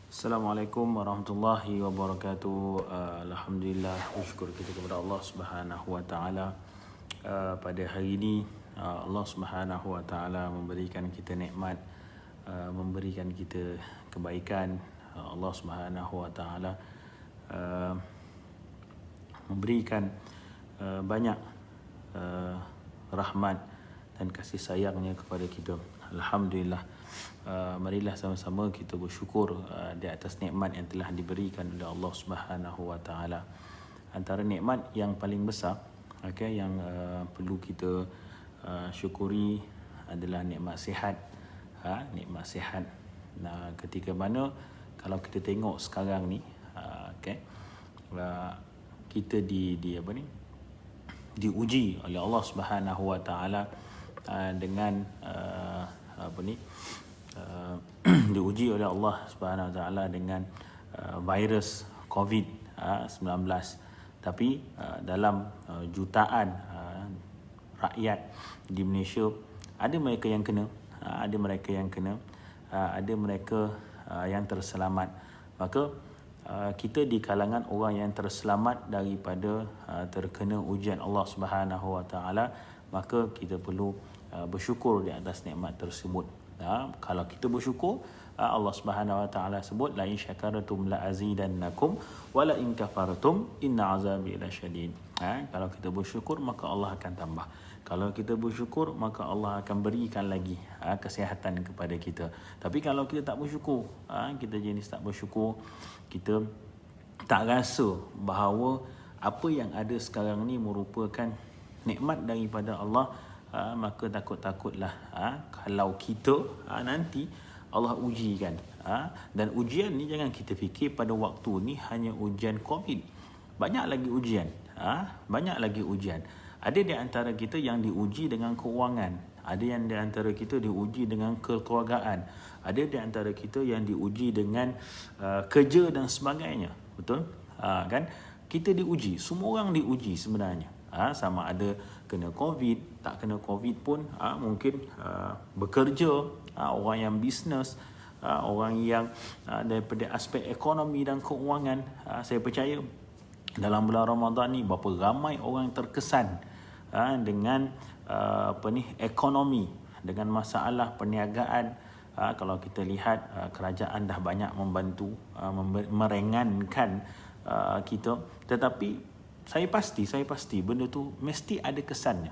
Assalamualaikum warahmatullahi wabarakatuh. Alhamdulillah, syukur kita kepada Allah Subhanahu wa taala. Pada hari ini Allah Subhanahu wa taala memberikan kita nikmat, memberikan kita kebaikan. Allah Subhanahu wa taala memberikan banyak rahmat dan kasih sayangnya kepada kita. Alhamdulillah. Marilah sama-sama kita bersyukur di atas nikmat yang telah diberikan oleh Allah Subhanahu wa taala. Antara nikmat yang paling besar yang perlu kita syukuri adalah nikmat sihat. Nikmat sihat. Nah, ketika mana kalau kita tengok sekarang ni kita diuji oleh Allah Subhanahu wa taala dengan diuji oleh Allah Subhanahu wa taala dengan virus COVID-19. Tapi dalam jutaan rakyat di Malaysia, ada mereka yang kena, ada mereka yang terselamat. Maka kita di kalangan orang yang terselamat daripada terkena ujian Allah Subhanahu wa taala, maka kita perlu bersyukur di atas nikmat tersebut. Kalau kita bersyukur, Allah Subhanahu wa taala sebut la in syakartum la azidannakum wa la in kafartum inna azabi lasyadid. Kalau kita bersyukur, maka Allah akan tambah. Kalau kita bersyukur, maka Allah akan berikan lagi kesihatan kepada kita. Tapi kalau kita tak bersyukur, kita jenis tak bersyukur, kita tak rasa bahawa apa yang ada sekarang ni merupakan nikmat daripada Allah, maka takut-takutlah kalau kita nanti Allah ujikan. Dan ujian ni jangan kita fikir pada waktu ni hanya ujian COVID. Banyak lagi ujian. Ada di antara kita yang diuji dengan keuangan, ada yang di antara kita diuji dengan kekeluargaan, ada di antara kita yang diuji dengan kerja dan sebagainya. Betul? Kan? Kita diuji, semua orang diuji sebenarnya. Sama ada kena COVID, tak kena COVID pun mungkin bekerja, orang yang bisnes, orang yang daripada aspek ekonomi dan keuangan. Saya percaya dalam bulan Ramadan ni berapa ramai orang terkesan dengan ekonomi, dengan masalah perniagaan. Kalau kita lihat kerajaan dah banyak membantu, meringankan kita, tetapi saya pasti benda tu mesti ada kesannya.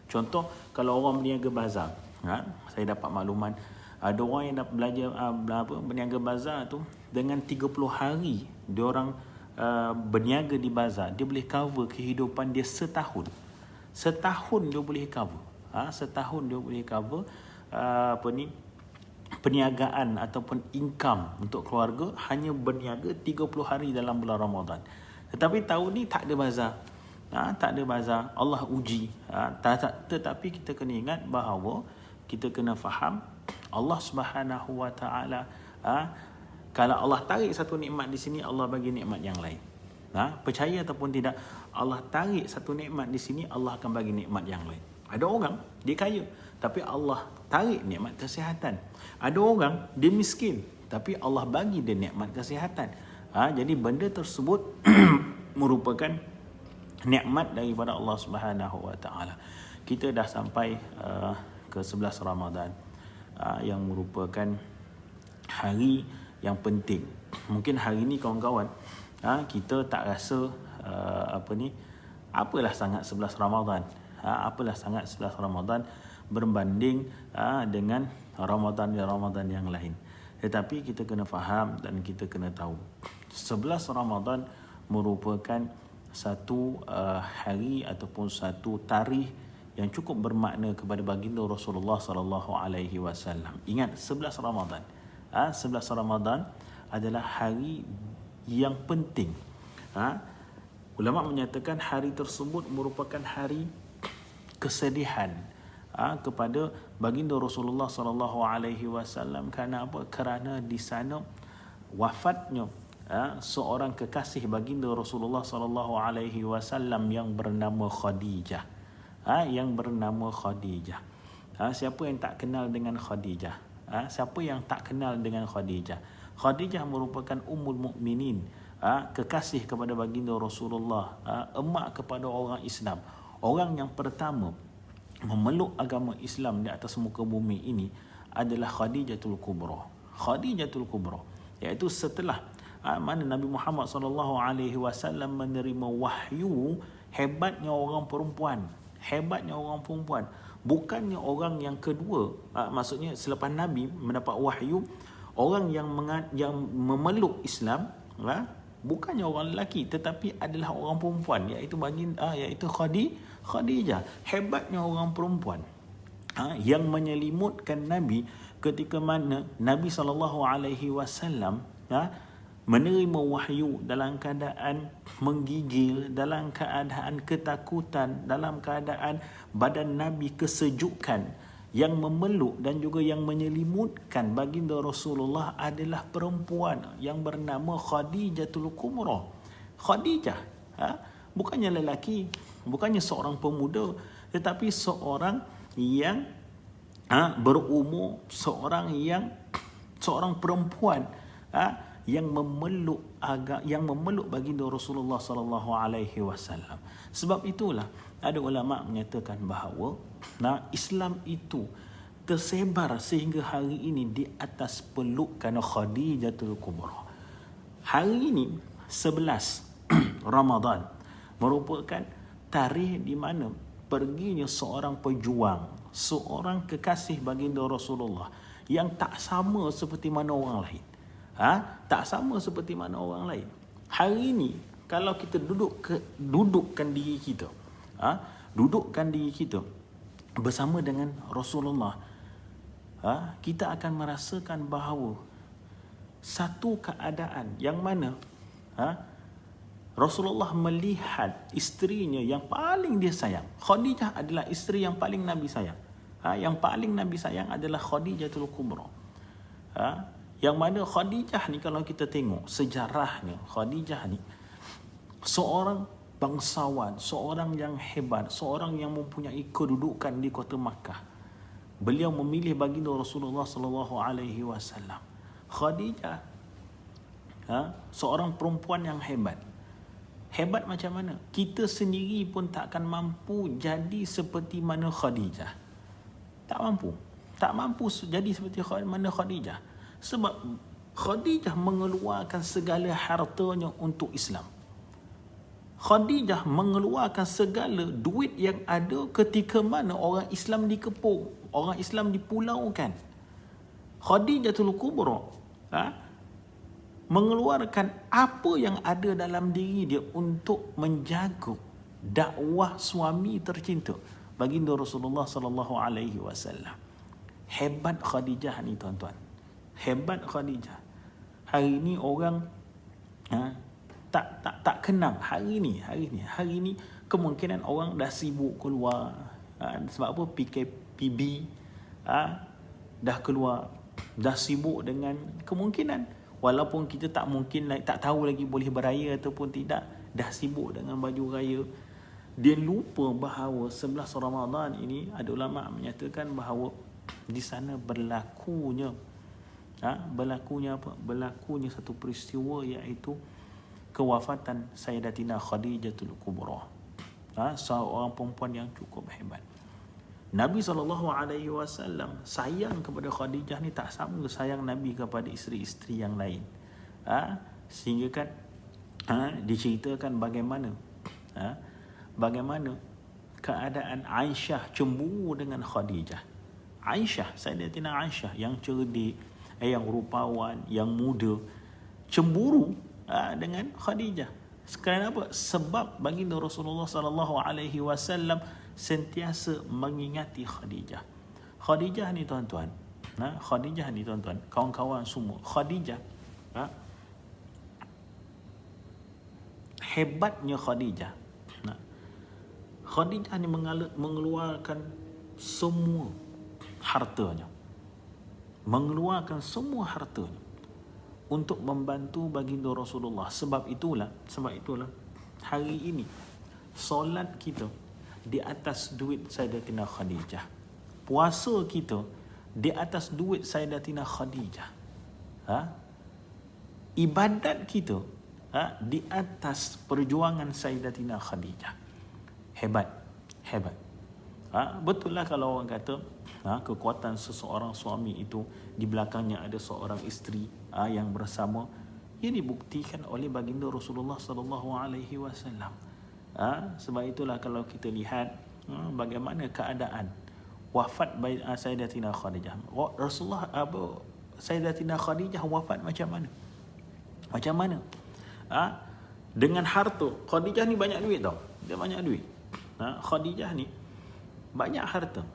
Contoh, kalau orang berniaga bazar, saya dapat makluman ada orang yang dah belajar berniaga bazar tu dengan 30 hari dia orang berniaga di bazar, dia boleh cover kehidupan dia setahun. Setahun dia boleh cover. Perniagaan ataupun income untuk keluarga hanya berniaga 30 hari dalam bulan Ramadan. Tetapi tahun ni tak ada bazar, Allah uji. Tetapi kita kena ingat bahawa kita kena faham Allah Subhanahu wa taala, kalau Allah tarik satu nikmat di sini, Allah bagi nikmat yang lain. Percaya ataupun tidak, Allah tarik satu nikmat di sini, Allah akan bagi nikmat yang lain. Ada orang dia kaya, tapi Allah tarik nikmat kesihatan. Ada orang dia miskin, tapi Allah bagi dia nikmat kesihatan. Jadi benda tersebut merupakan nikmat daripada Allah Subhanahu wa taala. Kita dah sampai ke 11 Ramadan, yang merupakan hari yang penting. Mungkin hari ni kawan-kawan kita tak rasa apalah sangat 11 Ramadan. Apalah sangat 11 Ramadan berbanding dengan Ramadan yang lain. Tetapi kita kena faham dan kita kena tahu 11 Ramadan merupakan satu hari ataupun satu tarikh yang cukup bermakna kepada baginda Rasulullah sallallahu alaihi wasallam. Ingat, 11 Ramadan. 11 Ramadan adalah hari yang penting. Ulama menyatakan hari tersebut merupakan hari kesedihan kepada baginda Rasulullah sallallahu alaihi wasallam. Kerana apa? Kerana di sana wafatnya seorang kekasih baginda Rasulullah sallallahu alaihi wasallam yang bernama Khadijah. Siapa yang tak kenal dengan Khadijah? Siapa yang tak kenal dengan Khadijah? Khadijah merupakan ummul mukminin, kekasih kepada baginda Rasulullah, emak kepada orang Islam. Orang yang pertama memeluk agama Islam di atas muka bumi ini adalah Khadijatul Kubra. Khadijatul Kubra, iaitu setelah mana Nabi Muhammad SAW menerima wahyu, hebatnya orang perempuan. Bukannya orang yang kedua, maksudnya selepas Nabi mendapat wahyu, orang yang memeluk Islam, bukannya orang lelaki tetapi adalah orang perempuan, iaitu Khadijah. Hebatnya orang perempuan yang menyelimutkan Nabi ketika mana Nabi SAW menerima wahyu dalam keadaan menggigil, dalam keadaan ketakutan, dalam keadaan badan Nabi kesejukan. Yang memeluk dan juga yang menyelimutkan baginda Rasulullah adalah perempuan yang bernama Khadijatul Kubra. Khadijah, bukannya lelaki, bukannya seorang pemuda, tetapi seorang yang berumur, seorang perempuan yang memeluk baginda Rasulullah sallallahu alaihi wasallam. Sebab itulah ada ulama menyatakan bahawa Islam itu tersebar sehingga hari ini di atas pelukan Khadijatul Kubra. Hari ini 11 Ramadan merupakan tarikh di mana perginya seorang pejuang, seorang kekasih baginda Rasulullah yang tak sama seperti mana orang lain. Tak sama seperti mana orang lain. Hari ini kalau kita dudukkan diri kita, bersama dengan Rasulullah, kita akan merasakan bahawa satu keadaan yang mana Rasulullah melihat isterinya yang paling dia sayang. Khadijah adalah isteri yang paling Nabi sayang. Yang paling Nabi sayang adalah Khadijatul Kubra. Yang mana Khadijah ni, kalau kita tengok sejarahnya, Khadijah ni seorang bangsawan, seorang yang hebat, seorang yang mempunyai kedudukan di kota Makkah. Beliau memilih baginda Rasulullah sallallahu alaihi wasallam. Khadijah seorang perempuan yang hebat. Hebat macam mana? Kita sendiri pun takkan mampu jadi seperti mana Khadijah. Tak mampu jadi seperti mana Khadijah. Sebab Khadijah mengeluarkan segala hartanya untuk Islam. Khadijah mengeluarkan segala duit yang ada ketika mana orang Islam dikepung, orang Islam dipulaukan. Khadijatul Kubra mengeluarkan apa yang ada dalam diri dia untuk menjaga dakwah suami tercinta baginda Rasulullah sallallahu alaihi wasallam. Hebat Khadijah ni tuan-tuan. Hebat Khadijah. Hari ni orang tak kenal hari ni kemungkinan orang dah sibuk keluar, sebab apa? PKPB dah keluar, dah sibuk dengan kemungkinan, walaupun kita tak tahu lagi boleh beraya ataupun tidak, dah sibuk dengan baju raya. Dia lupa bahawa 11 Ramadan ini ada ulama menyatakan bahawa di sana berlakunya satu peristiwa, iaitu kewafatan Sayyidatina Khadijatul Kubra, seorang perempuan yang cukup hebat. Nabi SAW sayang kepada Khadijah ni tak sama sayang Nabi kepada isteri-isteri yang lain. Sehingga kan diceritakan bagaimana keadaan Aisyah cemburu dengan Khadijah. Sayyidatina Aisyah yang cerdik, yang rupawan, yang muda, cemburu dengan Khadijah. Kerana apa? Sebab baginda Rasulullah sallallahu alaihi wasallam sentiasa mengingati Khadijah. Khadijah ni tuan-tuan, kawan-kawan semua, Khadijah, hebatnya Khadijah. Khadijah ni mengeluarkan semua hartanya untuk membantu baginda Rasulullah. Sebab itulah hari ini solat kita di atas duit Sayyidatina Khadijah, puasa kita di atas duit Sayyidatina Khadijah. ibadat kita di atas perjuangan Sayyidatina Khadijah. Hebat. Betul lah kalau orang kata kekuatan seseorang suami itu di belakangnya ada seorang isteri yang bersama. Ia dibuktikan oleh baginda Rasulullah sallallahu alaihi wasallam. Sebab itulah kalau kita lihat bagaimana keadaan wafat Sayyidatina Khadijah. Sayyidatina Khadijah wafat macam mana? Dengan harta. Khadijah ni banyak duit tau. Dia banyak duit. Khadijah ni banyak harta,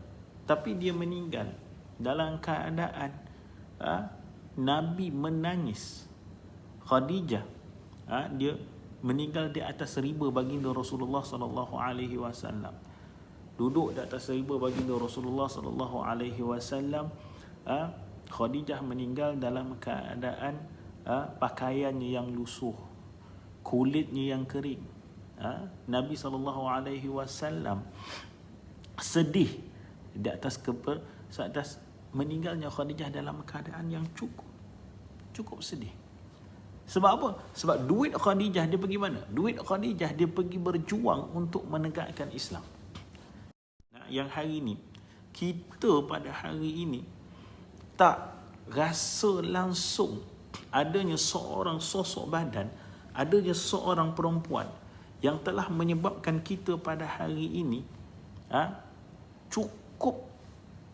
tapi dia meninggal dalam keadaan Nabi menangis. Khadijah dia meninggal di atas riba baginda Rasulullah sallallahu alaihi wasallam. Duduk di atas riba baginda Rasulullah sallallahu alaihi wasallam. Khadijah meninggal dalam keadaan pakaiannya yang lusuh, kulitnya yang kering. Nabi sallallahu alaihi wasallam sedih di atas meninggalnya Khadijah dalam keadaan yang cukup sedih. Sebab apa? Sebab duit Khadijah dia pergi mana? Duit Khadijah dia pergi berjuang untuk menegakkan Islam. Yang hari ini, kita pada hari ini tak rasa langsung adanya seorang sosok badan, adanya seorang perempuan yang telah menyebabkan kita pada hari ini cukup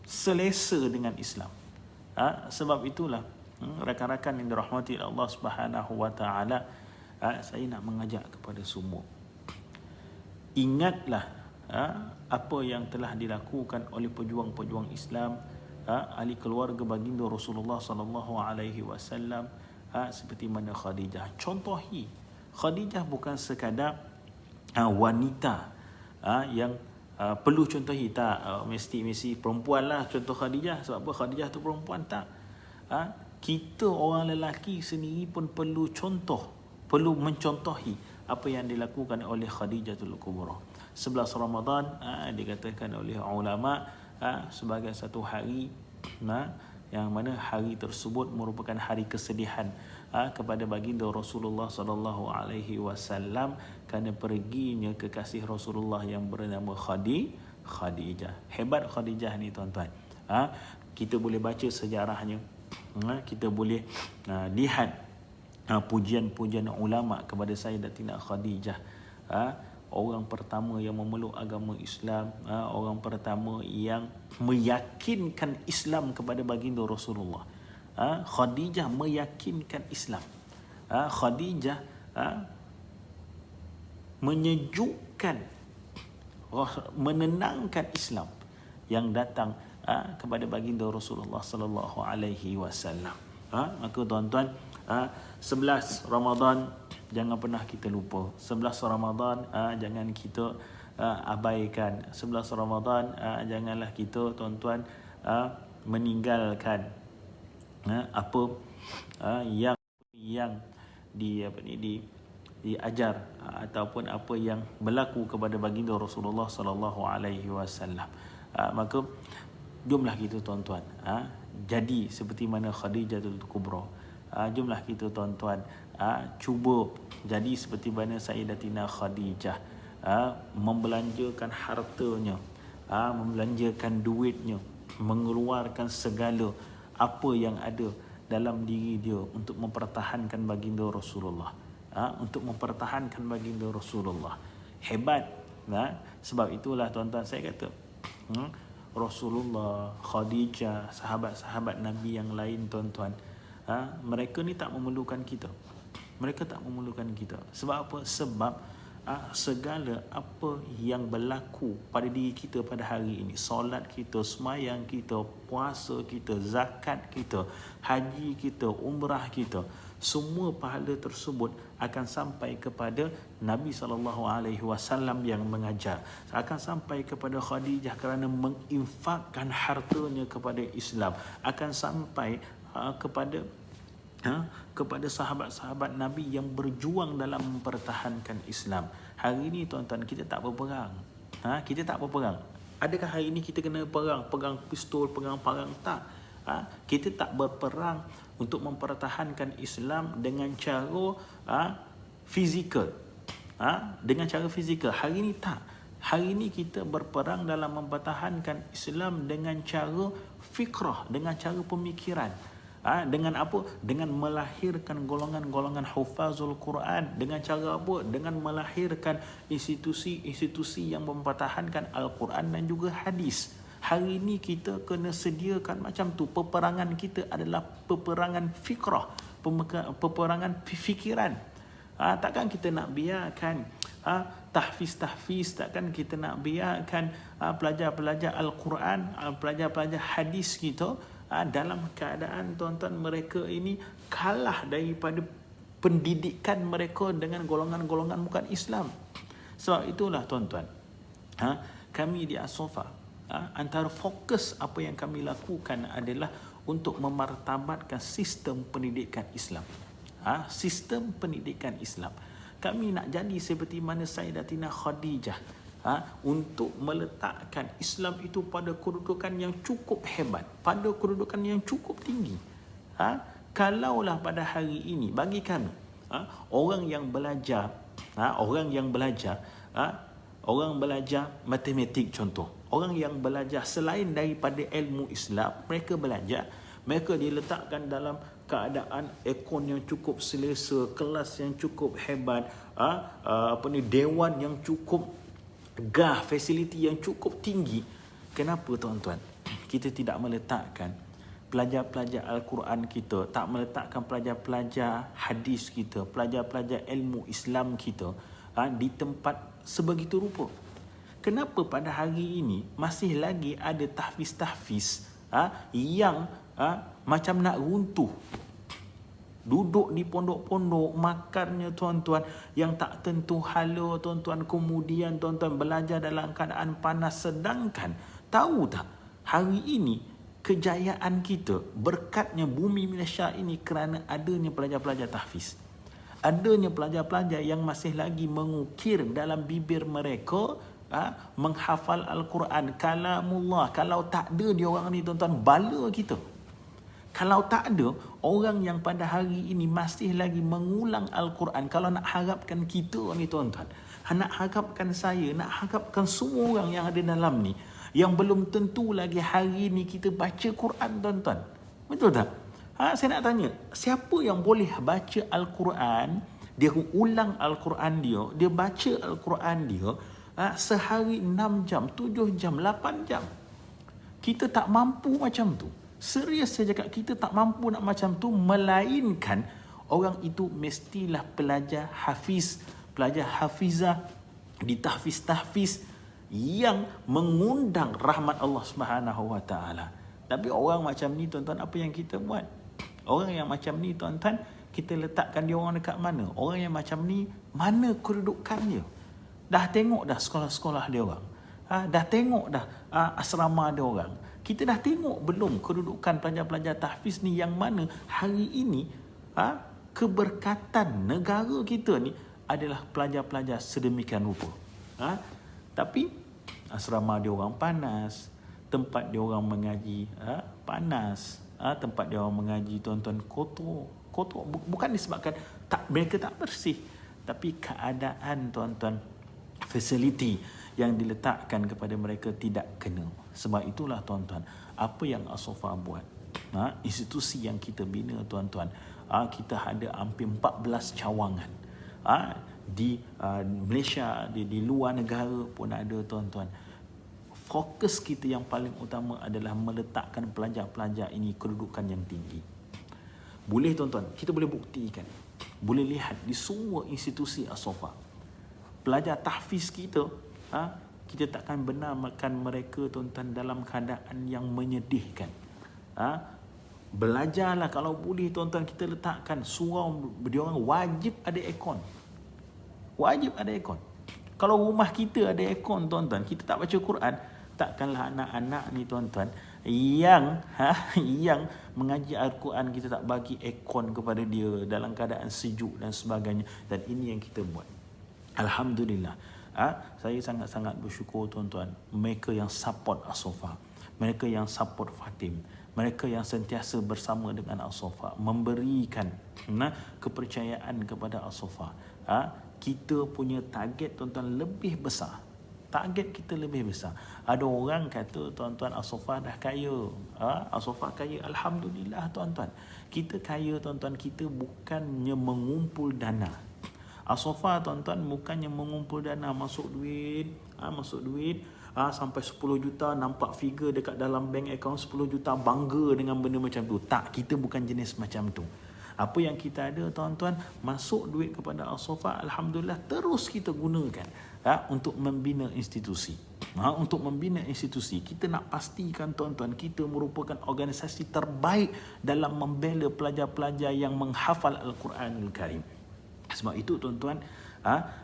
selesa dengan Islam. Sebab itulah rakan-rakan yang dirahmati Allah Subhanahu wa taala, saya nak mengajak kepada semua, ingatlah apa yang telah dilakukan oleh pejuang-pejuang Islam, ahli keluarga baginda Rasulullah sallallahu alaihi wasallam, seperti mana Khadijah. Contohi, Khadijah bukan sekadar wanita yang perlu contohi, tak mesti perempuan lah contoh Khadijah. Sebab apa? Khadijah tu perempuan, tak. Kita orang lelaki sendiri pun perlu contoh, perlu mencontohi apa yang dilakukan oleh Khadijatul Kubra. 11 Ramadan dikatakan oleh ulama sebagai satu hari yang mana hari tersebut merupakan hari kesedihan kepada baginda Rasulullah sallallahu alaihi wasallam kerana perginya kekasih Rasulullah yang bernama Khadijah. Hebat Khadijah ni tuan-tuan. Kita boleh baca sejarahnya. Kita boleh lihat pujian-pujian ulama kepada Sayyidatina Khadijah. Orang pertama yang memeluk agama Islam, orang pertama yang meyakinkan Islam kepada baginda Rasulullah. Khadijah meyakinkan Islam. Khadijah menyejukkan, menenangkan Islam yang datang kepada baginda Rasulullah sallallahu alaihi wasallam. Maka tuan-tuan, 11 Ramadan jangan pernah kita lupa. 11 Ramadan jangan kita abaikan. 11 Ramadan janganlah kita tuan-tuan meninggalkan apa yang diajar ataupun apa yang berlaku kepada baginda Rasulullah sallallahu alaihi wasallam. Maka jomlah kita tuan-tuan jadi seperti mana Khadijatul Kubra. Jomlah kita tuan-tuan cuba jadi seperti mana Sayyidatina Khadijah, membelanjakan hartanya, membelanjakan duitnya, mengeluarkan segala apa yang ada dalam diri dia untuk mempertahankan baginda Rasulullah, untuk mempertahankan baginda Rasulullah. Hebat. Sebab itulah tuan-tuan saya kata, Rasulullah, Khadijah, sahabat-sahabat Nabi yang lain tuan-tuan, mereka ni tak memerlukan kita. Mereka tak memerlukan kita. Sebab apa? Sebab segala apa yang berlaku pada diri kita pada hari ini, solat kita, semayang kita, puasa kita, zakat kita, haji kita, umrah kita, semua pahala tersebut akan sampai kepada Nabi SAW yang mengajar, akan sampai kepada Khadijah kerana menginfakkan hartanya kepada Islam, akan sampai kepada sahabat-sahabat Nabi yang berjuang dalam mempertahankan Islam. Hari ini tuan-tuan, kita tak berperang. Kita tak berperang. Adakah hari ini kita kena perang, pegang pistol, pegang parang? Tak. Kita tak berperang untuk mempertahankan Islam dengan cara fizikal. Dengan cara fizikal. Hari ini tak. Hari ini kita berperang dalam mempertahankan Islam dengan cara fikrah, dengan cara pemikiran. Dengan apa? Dengan melahirkan golongan-golongan hufazul Quran. Dengan cara apa? Dengan melahirkan institusi-institusi yang mempertahankan Al-Quran dan juga hadis. Hari ini kita kena sediakan macam tu. Peperangan kita adalah peperangan fikrah, peperangan fikiran. Takkan kita nak biarkan tahfiz, takkan kita nak biarkan pelajar-pelajar Al-Quran, pelajar-pelajar hadis kita dalam keadaan tuan-tuan mereka ini kalah daripada pendidikan mereka dengan golongan-golongan bukan Islam. Sebab itulah tuan-tuan, kami di As-Safa, antara fokus apa yang kami lakukan adalah untuk memartabatkan sistem pendidikan Islam. Sistem pendidikan Islam. Kami nak jadi seperti mana Sayyidatina Khadijah, untuk meletakkan Islam itu pada kedudukan yang cukup hebat, pada kedudukan yang cukup tinggi. Kalaulah pada hari ini bagi kami, orang yang belajar matematik contoh, orang yang belajar selain daripada ilmu Islam, mereka diletakkan dalam keadaan aircon yang cukup selesa, kelas yang cukup hebat, dewan yang cukup gah, fasiliti yang cukup tinggi. Kenapa tuan-tuan kita tidak meletakkan pelajar-pelajar Al-Quran kita, tak meletakkan pelajar-pelajar hadis kita, pelajar-pelajar ilmu Islam kita di tempat sebegitu rupa? Kenapa pada hari ini masih lagi ada tahfiz-tahfiz yang macam nak runtuh? Duduk di pondok-pondok, makannya tuan-tuan yang tak tentu hala tuan-tuan, kemudian tuan-tuan belajar dalam keadaan panas. Sedangkan tahu tak, hari ini kejayaan kita berkatnya Bumi Malaysia ini kerana adanya pelajar-pelajar tahfiz, adanya pelajar-pelajar yang masih lagi mengukir dalam bibir mereka menghafal Al-Quran, kalamullah. Kalau tak ada dia orang ni tuan-tuan, bala kita. Kalau tak ada orang yang pada hari ini masih lagi mengulang Al-Quran, kalau nak harapkan kita ni tuan-tuan, nak harapkan saya, nak harapkan semua orang yang ada dalam ni, yang belum tentu lagi hari ni kita baca Quran tuan-tuan. Betul tak? Saya nak tanya, siapa yang boleh baca Al-Quran, dia ulang Al-Quran dia baca Al-Quran dia sehari 6 jam, 7 jam, 8 jam. Kita tak mampu macam tu. Serius saya cakap, kita tak mampu nak macam tu, melainkan orang itu mestilah pelajar hafiz, pelajar hafizah di tahfiz-tahfiz yang mengundang rahmat Allah Subhanahu Wa Taala. Tapi orang macam ni tuan-tuan, apa yang kita buat? Orang yang macam ni tuan-tuan, kita letakkan dia orang dekat mana? Orang yang macam ni, mana kedudukan dia? Dah tengok dah sekolah-sekolah dia orang, dah tengok dah asrama dia orang. Kita dah tengok belum kedudukan pelajar-pelajar tahfiz ni, yang mana hari ini keberkatan negara kita ni adalah pelajar-pelajar sedemikian rupa. Tapi asrama dia orang panas, tempat dia orang mengaji panas, tempat dia orang mengaji tuan-tuan kotor. Bukan disebabkan mereka tak bersih, tapi keadaan tuan-tuan, fasiliti yang diletakkan kepada mereka tidak kena. Sebab itulah tuan-tuan, apa yang As-Safa buat, institusi yang kita bina tuan-tuan, kita ada hampir 14 cawangan di Malaysia, di luar negara pun ada tuan-tuan. Fokus kita yang paling utama adalah meletakkan pelajar-pelajar ini kedudukan yang tinggi. Boleh tuan-tuan, kita boleh buktikan, boleh lihat di semua institusi As-Safa, pelajar tahfiz kita, kita takkan benarkan mereka tuan-tuan dalam keadaan yang menyedihkan. Belajarlah kalau boleh tuan-tuan, kita letakkan surau dia orang wajib ada aircon. Wajib ada aircon. Kalau rumah kita ada aircon tuan-tuan, kita tak baca Quran, takkanlah anak-anak ni tuan-tuan yang mengaji Al-Quran kita tak bagi aircon kepada dia dalam keadaan sejuk dan sebagainya. Dan ini yang kita buat. Alhamdulillah. Saya sangat-sangat bersyukur tuan-tuan, mereka yang support As-Safa, mereka yang support Fatim, mereka yang sentiasa bersama dengan As-Safa, memberikan kepercayaan kepada As-Safa. Kita punya target tuan-tuan lebih besar. Target kita lebih besar. Ada orang kata tuan-tuan As-Safa dah kaya. As-Safa kaya, alhamdulillah tuan-tuan. Kita kaya tuan-tuan, kita bukannya mengumpul dana. As-Safa tuan-tuan bukannya mengumpul dana, masuk duit, sampai 10 juta, nampak figure dekat dalam bank account 10 juta, bangga dengan benda macam tu. Tak, kita bukan jenis macam tu. Apa yang kita ada tuan-tuan, masuk duit kepada As-Safa, alhamdulillah, terus kita gunakan untuk membina institusi. Untuk membina institusi, kita nak pastikan tuan-tuan, kita merupakan organisasi terbaik dalam membela pelajar-pelajar yang menghafal Al-Quranul Karim. Sebab itu tuan-tuan,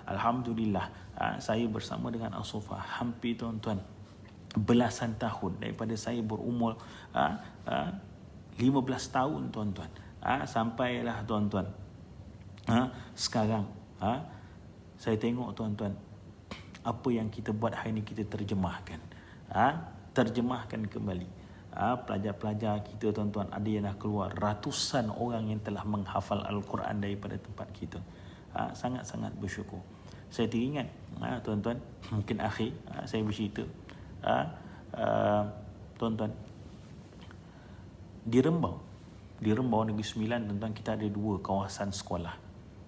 alhamdulillah, saya bersama dengan As-Safa hampir tuan-tuan belasan tahun, daripada saya berumur 15 tahun tuan-tuan, sampailah tuan-tuan sekarang saya tengok tuan-tuan, apa yang kita buat hari ini kita terjemahkan, terjemahkan kembali. Pelajar-pelajar kita tuan-tuan, ada yang dah keluar, ratusan orang yang telah menghafal Al-Quran daripada tempat kita. Sangat-sangat bersyukur. Saya teringat tuan-tuan, mungkin akhir saya bercerita, tuan-tuan, di Rembau Negeri Sembilan tuan-tuan, kita ada 2 kawasan sekolah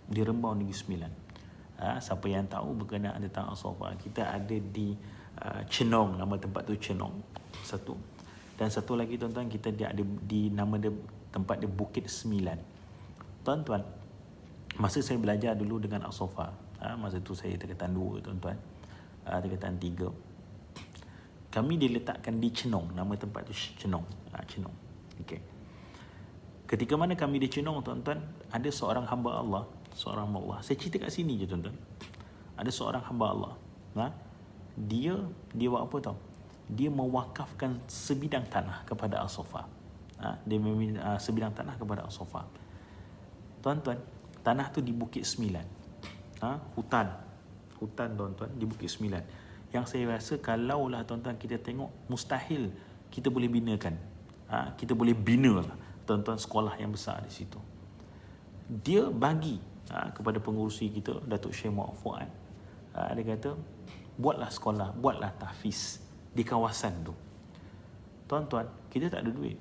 di Rembau Negeri Sembilan. Siapa yang tahu berkenaan tentang As-Safa, kita ada di Chenong, nama tempat tu Chenong satu, dan satu lagi tuan-tuan, kita ada di nama dia, tempat dia Bukit Sembilan. Tuan-tuan, masa saya belajar dulu dengan As-Safa, masa tu saya tingkatan 2 tuan-tuan, tingkatan 3, kami diletakkan di Chenong, nama tempat tu Chenong. Okey. Ketika mana kami di Chenong tuan-tuan, ada seorang hamba Allah, saya cerita kat sini je tuan-tuan. Ada seorang hamba Allah, dia buat apa tahu? Dia mewakafkan sebidang tanah kepada As-Safa. Dia sebidang tanah kepada As-Safa. Tuan-tuan, tanah tu di Bukit Sembilan. Hutan tuan-tuan, di Bukit Sembilan. Yang saya rasa kalaulah tuan-tuan kita tengok, mustahil kita boleh binakan. Kita boleh bina lah tuan-tuan sekolah yang besar di situ. Dia bagi kepada pengurusi kita, Datuk Syekh Muhammad Fuad. Dia kata, buatlah sekolah, buatlah tahfiz di kawasan tu. Tuan-tuan, kita tak ada duit.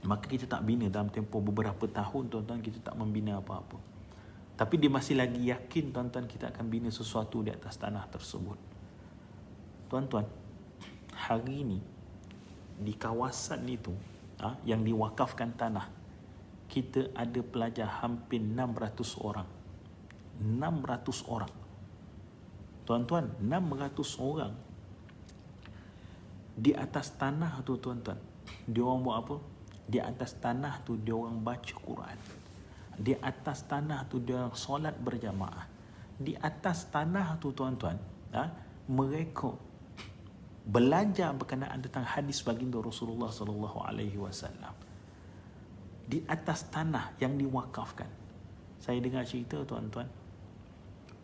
Maka kita tak bina dalam tempoh beberapa tahun tuan-tuan, kita tak membina apa-apa. Tapi dia masih lagi yakin tuan-tuan, kita akan bina sesuatu di atas tanah tersebut. Tuan-tuan, hari ini di kawasan itu yang diwakafkan tanah, kita ada pelajar hampir 600 orang. 600 orang. Tuan-tuan, 600 orang. Di atas tanah tu tuan-tuan, dia orang buat apa? Di atas tanah tu dia orang baca Quran. Di atas tanah tu dia orang solat berjamaah. Di atas tanah tu tuan-tuan, mereka belajar berkenaan tentang hadis baginda Rasulullah sallallahu alaihi wasallam. Di atas tanah yang diwakafkan. Saya dengar cerita tuan-tuan,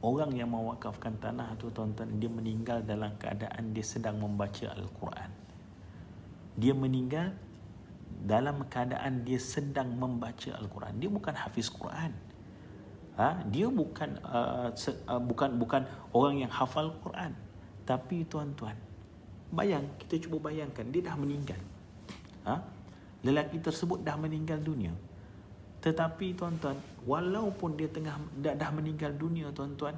orang yang mewakafkan tanah tu tuan-tuan, dia meninggal dalam keadaan dia sedang membaca Al-Quran. Dia meninggal dalam keadaan dia sedang membaca Al-Quran. Dia bukan hafiz Quran. Dia bukan orang yang hafal Quran. Tapi tuan-tuan, kita cuba bayangkan, dia dah meninggal. Lelaki tersebut dah meninggal dunia. Tetapi tuan-tuan, walaupun dia dah meninggal dunia tuan-tuan,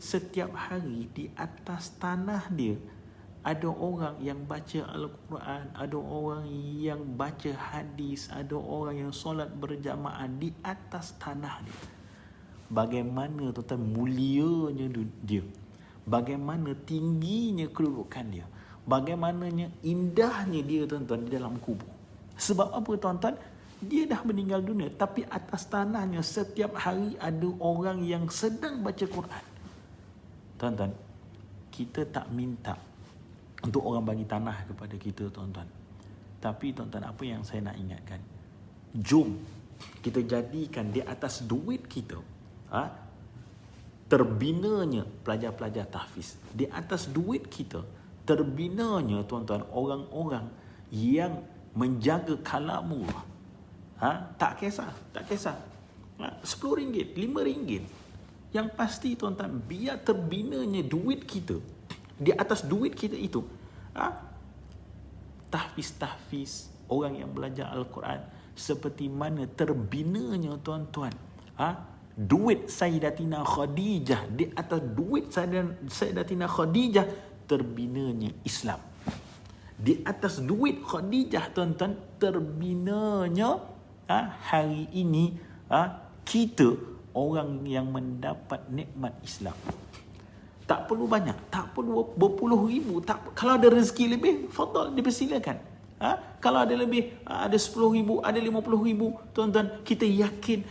setiap hari di atas tanah dia ada orang yang baca Al-Quran, ada orang yang baca hadis, ada orang yang solat berjamaah di atas tanah dia. Bagaimana tuan-tuan mulianya dia, bagaimana tingginya kedudukan dia, bagaimananya indahnya dia tuan-tuan di dalam kubur. Sebab apa tuan-tuan? Dia dah meninggal dunia, tapi atas tanahnya setiap hari ada orang yang sedang baca Quran. Tuan-tuan, kita tak minta untuk orang bagi tanah kepada kita tuan-tuan. Tapi tuan-tuan, apa yang saya nak ingatkan, jom kita jadikan di atas duit kita terbinanya pelajar-pelajar tahfiz. Di atas duit kita terbinanya tuan-tuan orang-orang yang menjaga kalamullah. Tak kisah. RM10, RM5. Yang pasti tuan-tuan, biar terbinanya duit kita, di atas duit kita itu, tahfiz orang yang belajar Al-Quran, seperti mana terbinanya tuan-tuan, duit Sayyidatina Khadijah, di atas duit Sayyidatina Khadijah terbinanya Islam. Di atas duit Khadijah tuan-tuan terbinanya hari ini kita orang yang mendapat nikmat Islam. Tak perlu banyak, tak perlu berpuluh ribu, kalau ada rezeki lebih, fadal, dipersilakan. Kalau ada lebih, ada 10,000, ada 50,000, tuan-tuan, kita yakin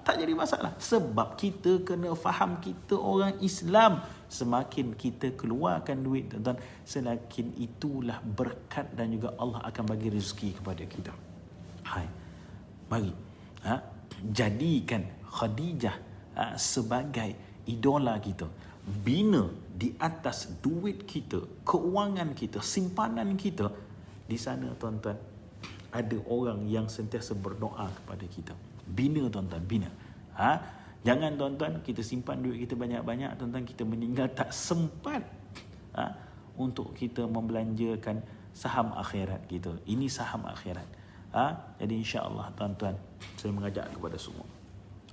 tak jadi masalah. Sebab kita kena faham kita orang Islam. Semakin kita keluarkan duit, tuan-tuan, semakin itulah berkat dan juga Allah akan bagi rezeki kepada kita. Mari jadikan Khadijah sebagai idola kita. Bina di atas duit kita, keuangan kita, simpanan kita. Di sana tuan-tuan, ada orang yang sentiasa berdoa kepada kita. Bina tuan-tuan, bina. Jangan tuan-tuan kita simpan duit kita banyak-banyak, tuan-tuan, kita meninggal tak sempat untuk kita membelanjakan saham akhirat kita. Ini saham akhirat. Jadi insya-Allah tuan-tuan, saya mengajak kepada semua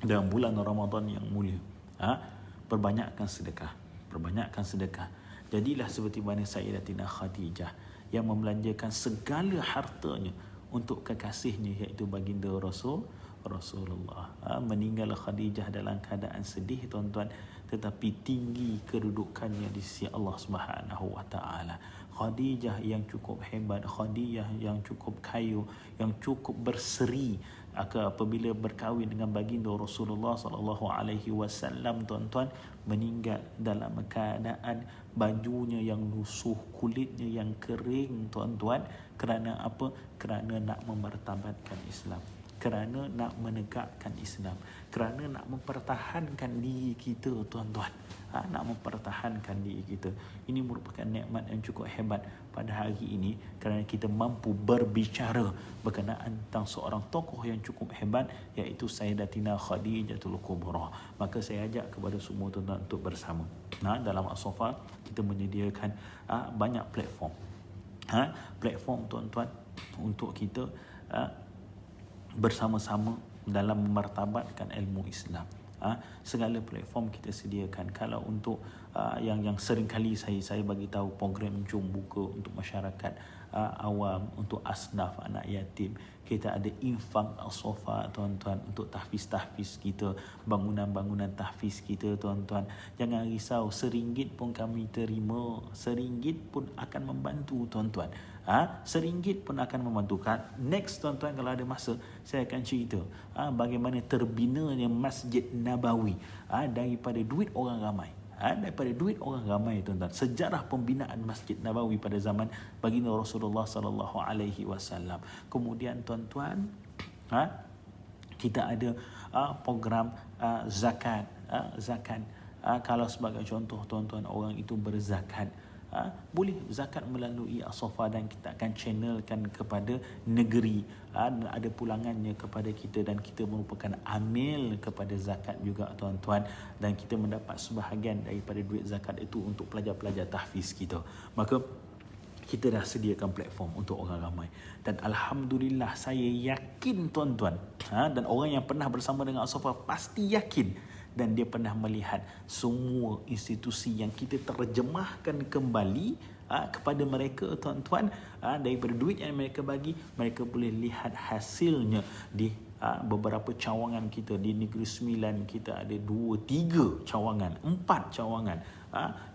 dalam bulan Ramadan yang mulia, perbanyakkan sedekah. Jadilah seperti mana Sayyidatina Khadijah yang membelanjakan segala hartanya untuk kekasihnya, iaitu baginda Rasulullah. Meninggal Khadijah dalam keadaan sedih tuan-tuan, tetapi tinggi kedudukannya di sisi Allah Subhanahu wa taala. Khadijah yang cukup hebat, Khadijah yang cukup kaya, yang cukup berseri apabila berkahwin dengan baginda Rasulullah sallallahu alaihi wasallam, tuan-tuan, meninggal dalam keadaan bajunya yang lusuh, kulitnya yang kering, tuan-tuan. Kerana apa? Kerana nak memartabatkan Islam, kerana nak menegakkan Islam, kerana nak mempertahankan diri kita, tuan-tuan. Nak mempertahankan diri kita. Ini merupakan nikmat yang cukup hebat pada hari ini, kerana kita mampu berbicara berkenaan tentang seorang tokoh yang cukup hebat, iaitu Sayyidatina Khadijatul Kubra. Maka saya ajak kepada semua tuan-tuan untuk bersama. Dalam As-Safa kita menyediakan banyak platform. Platform tuan-tuan untuk kita bersama-sama dalam memartabatkan ilmu Islam. Segala platform kita sediakan. Kalau untuk yang sering kali saya bagi tahu, program Jom Buka untuk masyarakat awam, untuk asnaf, anak yatim, kita ada infak As-Safa, tuan-tuan, untuk tahfiz kita, bangunan-bangunan tahfiz kita, tuan-tuan. Jangan risau, RM1 pun kami terima, RM1 pun akan membantu, tuan-tuan. RM1 pun akan membantu. Next, tuan-tuan, kalau ada masa, saya akan cerita bagaimana terbinanya Masjid Nabawi daripada duit orang ramai. Tuan-tuan. Sejarah pembinaan Masjid Nabawi pada zaman baginda Rasulullah sallallahu alaihi wasallam. Kemudian tuan-tuan, kita ada program zakat. Kalau sebagai contoh, tuan-tuan, orang itu berzakat, boleh zakat melalui As-Safa, dan kita akan channelkan kepada negeri. Ada pulangannya kepada kita, dan kita merupakan amil kepada zakat juga, tuan-tuan, dan kita mendapat sebahagian daripada duit zakat itu untuk pelajar-pelajar tahfiz kita. Maka kita dah sediakan platform untuk orang ramai, dan alhamdulillah saya yakin, tuan-tuan, dan orang yang pernah bersama dengan As-Safa pasti yakin, dan dia pernah melihat semua institusi yang kita terjemahkan kembali kepada mereka, tuan-tuan, daripada duit yang mereka bagi, mereka boleh lihat hasilnya di beberapa cawangan kita. Di Negeri Sembilan kita ada 2, 3 cawangan, 4 cawangan.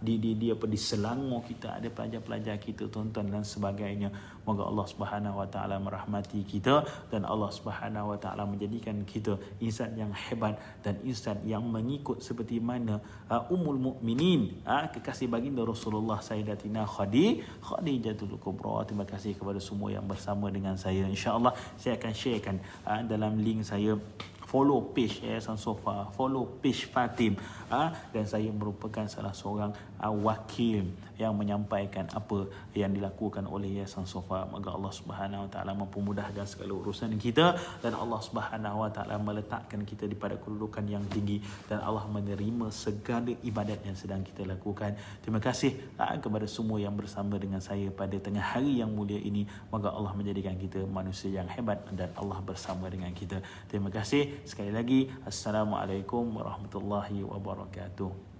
Di Selangor kita ada pelajar-pelajar kita, tuan-tuan, dan sebagainya. Moga Allah Subhanahu wa taala merahmati kita, dan Allah Subhanahu wa taala menjadikan kita insan yang hebat dan insan yang mengikut seperti mana Ummul Mukminin, kekasih baginda Rasulullah Sayyidatina Khadijatul Kubra. Terima kasih kepada semua yang bersama dengan saya. Insya-Allah saya akan sharekan dalam link saya follow page Yayasan Sofa, follow page Fatim, dan saya merupakan salah seorang wakil yang menyampaikan apa yang dilakukan oleh Yayasan Sofa. Moga Allah Subhanahu Wa Taala mempermudahkan segala urusan kita, dan Allah Subhanahu Wa Taala meletakkan kita di pada kedudukan yang tinggi, dan Allah menerima segala ibadat yang sedang kita lakukan. Terima kasih kepada semua yang bersama dengan saya pada tengah hari yang mulia ini. Moga Allah menjadikan kita manusia yang hebat dan Allah bersama dengan kita. Terima kasih sekali lagi. Assalamualaikum warahmatullahi wabarakatuh.